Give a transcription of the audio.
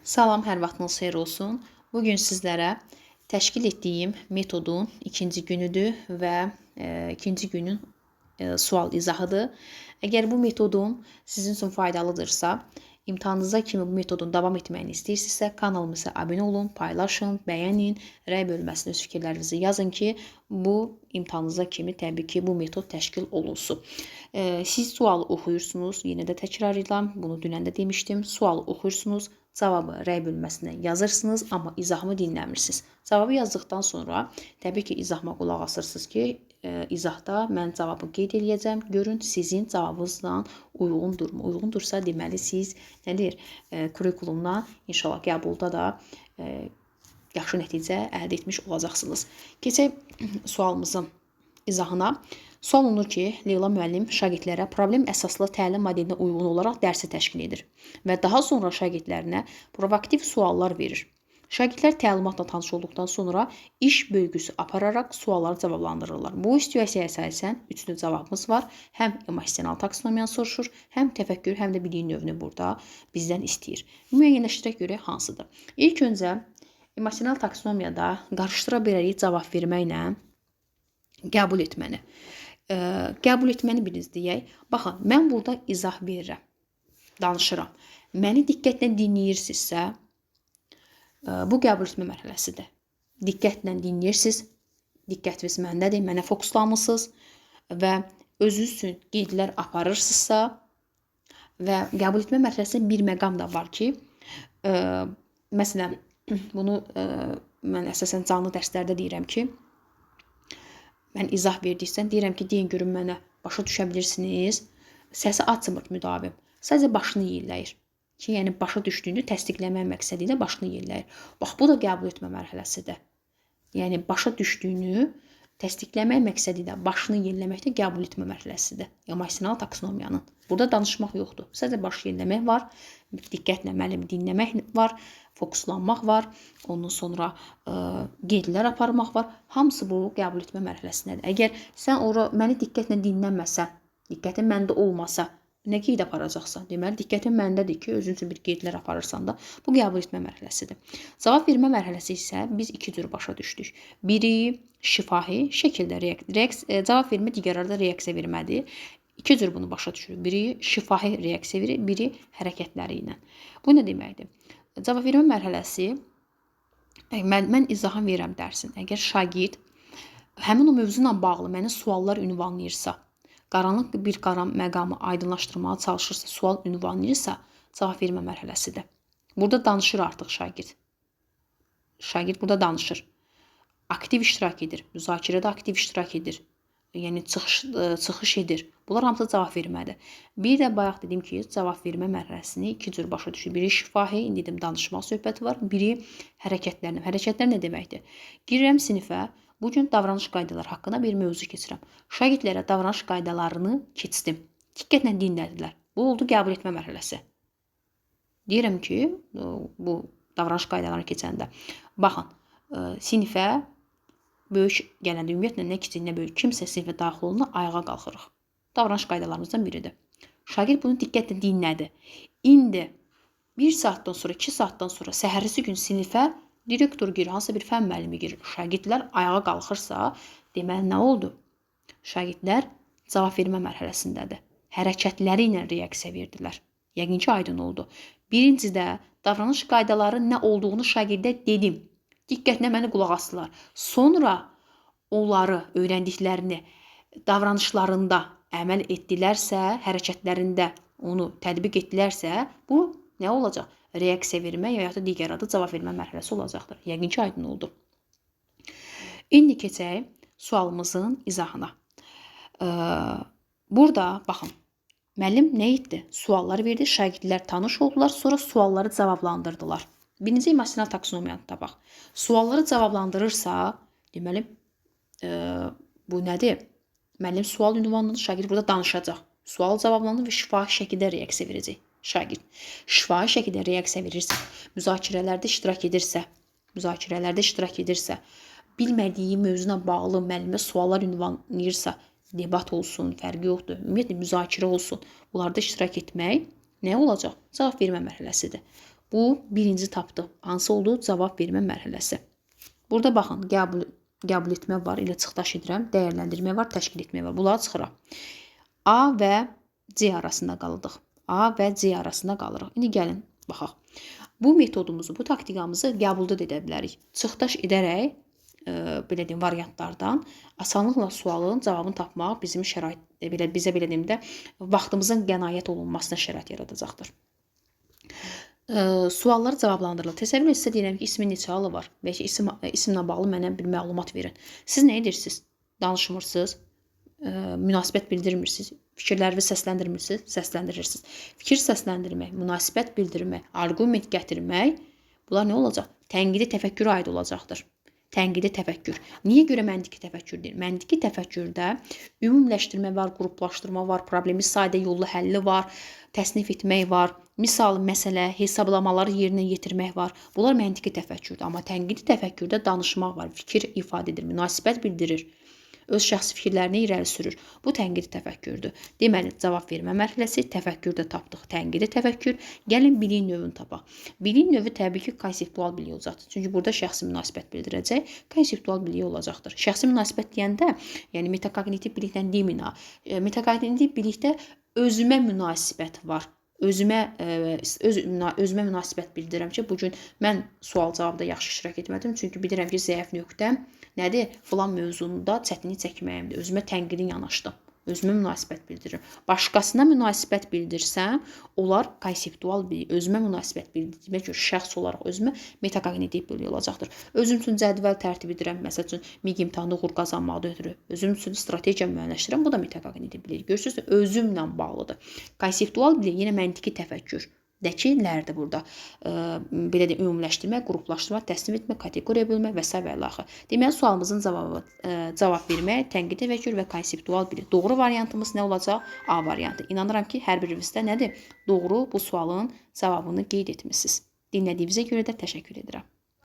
Salam, hər vaxtınız xeyir olsun. Bugün sizlərə təşkil etdiyim metodun ikinci günüdür və ikinci günün sual izahıdır. Əgər bu metodum sizin üçün faydalıdırsa, imtahanınıza kimi bu metodun davam etməyini istəyirsinizsə, kanalımıza abunə olun, paylaşın, bəyənin, rəy bölməsinə öz fikirlərinizi yazın ki, bu imtahanınıza kimi təbii ki, bu metod təşkil olunsun. Siz sualı oxuyursunuz, yenə də təkrar edirəm, bunu dünən də demişdim. Sualı oxuyursunuz, cavabı rəy bölməsinə yazırsınız, amma izahımı dinləmirsiniz. Cavabı yazdıqdan sonra təbii ki, izahıma qulaq asırsınız ki, izahda mən cavabı qeyd edəcəm. Görün sizin cavabınızla uyğundurmu? Uyğundursa deməli siz kurikulumdan inşallah qəbulda da yaxşı nəticə əldə etmiş olacaqsınız. Keçək sualımızın izahına. Sual olunur ki, Leyla müəllim şagirdlərə problem əsaslı təlim modelinə uyğun olaraq dərsi təşkil edir və daha sonra şagirdlərinə proaktiv suallar verir. Şagirdlər təlimatla tanış olduqdan sonra iş bölgüsü apararaq sualları cavablandırırlar. Bu situasiyaya əsasən 3 növ cavabımız var. Həm emosional taksonomiyanı soruşur, həm təfəkkür, həm də biliyin növünü burada bizdən istəyir. Müəyyənləşdirək görək hansıdır. İlk öncə emosional taksonomiyada qarışdıra bilərik cavab verməklə qəbul etməni. Qəbul etməni biriniz deyək. Baxın, mən burada izah verirəm, danışıram. Məni diqqətlə dinləyirsinizsə, bu qəbul etmə mərhələsidir. Diqqətlə dinləyirsiniz, diqqətiniz məndədir, mənə fokuslanmısınız və özünüz üçün qeydlər aparırsınızsa və qəbul etmə mərhələsində bir məqam da var ki, məsələn, bunu mən əsasən canlı dərslərdə deyirəm ki, mən izah verdikdən deyirəm ki, deyin görün mənə başa düşə bilirsiniz. Səsi açmır müdavim. Sadəcə başını yelləyir. Ki, yəni başa düşdüyünü təsdiqləmək məqsədi ilə başını yelləyir. Bax, bu da qəbul etmə mərhələsidir. Yəni başa düşdüyünü təsdiqləmək məqsədi ilə başını yelləmək də qəbul etmə mərhələsidir. Emosional taksonomiyanın. Burada danışmaq yoxdur. Sadəcə baş yelləmək var, diqqətlə müəllimi dinləmək var, fokuslanmaq var, ondan sonra qeydlər aparmaq var. Hamısı bu qəbul etmə mərhələsindədir. Əgər sən məni diqqətlə dinləməsən, diqqətin məndə olmasa, nə qeyd aparacaqsan? Deməli, diqqətin məndədir ki, özün üçün bir qeydlər aparırsan da, bu qəbul etmə mərhələsidir. Cavab vermə mərhələsi isə biz iki cür başa düşdük. Biri şifahi şəkildə cavab vermə, digərləri də reaksiya vermədir. İki cür bunu başa düşürük. Biri şifahi reaksiya verir, biri hərəkətləri ilə. Bu nə deməkdir? Cavab vermə mərhələsi, mən izahını verirəm dərsin. Əgər şagird həmin o mövzu ilə bağlı mənə suallar ünvanlayırsa, qaranlıq bir məqamı aydınlaşdırmağa çalışırsa, sual ünvanlayırsa, cavab vermə mərhələsidir. Burada danışır artıq şagird. Şagird burada danışır. Aktiv iştirak edir. Müzakirədə aktiv iştirak edir. Yəni çıxış edir. Bunlar hamısı cavab vermədir. Bir də bayaq dedim ki, cavab vermə mərhələsini iki cür başa düşür. Biri şifahi, indi dedim danışmaq söhbəti var. Biri hərəkətlərlə. Hərəkətlər nə deməkdir? Girirəm sinifə, bugün davranış qaydaları haqqında bir mövzu keçirəm. Şagirdlərə davranış qaydalarını keçdim. Diqqətlə dinlədilər. Bu oldu qəbul etmə mərhələsi. Deyirəm ki, bu davranış qaydalarını keçəndə, baxın, sinifə böyük gələndə ümumiyyətlə nə kiçik, nə böyük kimsə sinifə daxil oluna ayağa qalxırıq. Davranış qaydalarımızdan biridir. Şagird bunu diqqətlə dinlədi. İndi 1 saatdan sonra, 2 saatdan sonra səhərisi gün sinifə direktor girir, hansısa bir fən müəllimi girir. Şagirdlər ayağa qalxırsa, deməli nə oldu? Şagirdlər cavab vermə mərhələsindədir. Hərəkətləri ilə reaksiya verdilər. Yəqin ki, aydın oldu. Birincidə davranış qaydaları nə olduğunu şagirdə dedim. Diqqətlə məni qulaq asdılar. Sonra onları öyrəndiklərini davranışlarında əməl etdilərsə, hərəkətlərində onu tətbiq etdilərsə, bu nə olacaq? Reaksiya vermə ya da digər adı cavab vermə mərhələsi olacaqdır. Yəqin ki, aydın oldu. İndi keçək sualımızın izahına. Burada, baxın, müəllim nə etdi? Suallar verdi, şagirdlər tanış oldular, sonra sualları cavablandırdılar. Birinci emosional taksonomiyanı tapaq. Sualları cavablandırırsa, deməli, bu nədir? Müəllim sual ünvanlanır, şagird burada danışacaq. Sual cavablanır və şifahi şəkildə reaksiya verəcək şagird. Şifahi şəkildə reaksiya verirsə, müzakirələrdə iştirak edirsə, bilmədiyi mövzuna bağlı müəllimə suallar ünvanlayırsa, debat olsun, fərqi yoxdur, ümumiyyətlə müzakirə olsun, bunlarda iştirak etmək nə olacaq? Cavab vermə mərhələsidir. Bu birinci tapdı. Hansı oldu? Cavab vermə mərhələsi. Burada baxın, qəbul etmə var, ilə çıxdaş edirəm, dəyərləndirmə var, təşkil etmə var. Bunları çıxıram. A və C arasında qalırdıq. A və C arasında qalırıq. İndi gəlin, baxaq. Bu metodumuzu, bu taktikamızı qəbulda da edə bilərik. Çıxdaş edərək, belə deyim, variantlardan asanlıqla sualın cavabını tapmaq bizim şərait, bizə belə deyim də, vaxtımızın qənaət olunmasına şərait yaradacaqdır. Sualları cavablandırılır. Təsəvvür etsə deyirəm ki, ismin neçə halı var və ki, isimlə bağlı mənə bir məlumat verin. Siz nə edirsiniz? Danışmırsınız, münasibət bildirmirsiniz, fikirlərinizi səsləndirmirsiniz, səsləndirirsiniz. Fikir səsləndirmək, münasibət bildirmək, arqument gətirmək, bunlar nə olacaq? Tənqidi təfəkkürə aid olacaqdır. Tənqidi təfəkkür. Niyə görə məntəqi təfəkkür deyil? Məntəqi təfəkkürdə ümumiləşdirmə var, qruplaşdırma var, problemi sadə yollu həlli var, təsnif etmək var, misal, məsələ, hesablamaları yerinə yetirmək var. Bunlar məntiqi təfəkkürdür. Amma tənqidi təfəkkürdə danışmaq var, fikir ifadə edir, münasibət bildirir, öz şəxsi fikirlərini irəli sürür. Bu tənqidi təfəkkürdür. Deməli, cavab vermə mərhələsi təfəkkürdə tapdıq. Tənqidi təfəkkür. Gəlin bilik növünü tapaq. Bilik növü təbii ki, konseptual bilik olacaqdır. Çünki burada şəxsi münasibət bildirəcək, konseptual bilik olacaqdır. Şəxsi münasibət deyəndə, yəni metakognitiv bilikdən deyin ha. Metakognitiv bilikdə özümə münasibət var. Özümə münasibət bildirirəm ki, bugün mən sual-cavabda yaxşı iştirak etmədim. Çünki bilirəm ki, zəif nöqtəm nədir? Filan mövzunda çətinlik çəkməyimdir. Özümə tənqidi yanaşdım. Özümə münasibət bildirirəm. Başqasına münasibət bildirsəm, onlar konseptual bilik, özümə münasibət bildirdiyimə görə şəxs olaraq özümə metakognitiv bilik olacaqdır. Özüm üçün cədvəl tərtib edirəm, məsəl üçün MİQ imtahanında uğur qazanmaqda ötürü. Özüm üçün strategiya müəyyənləşdirirəm, bu da metakognitiv bilik. Görürsünüz, özümlə bağlıdır. Konseptual bilik yenə məntiqi təfəkkür. Dəkilərdir burada. Belə də ümumiləşdirmə, qruplaşdırma, təsnif etmə, kateqoriya bölmə və s. və ilaxır. Deməli, sualımızın cavab vermək, tənqidi təfəkkür və konseptual bilik. Doğru variantımız nə olacaq? A variantı. İnanıram ki, hər birinizdə nədir? Doğru bu sualın cavabını qeyd etmişsiniz. Dinlədiyinizə görə də təşəkkür edirəm.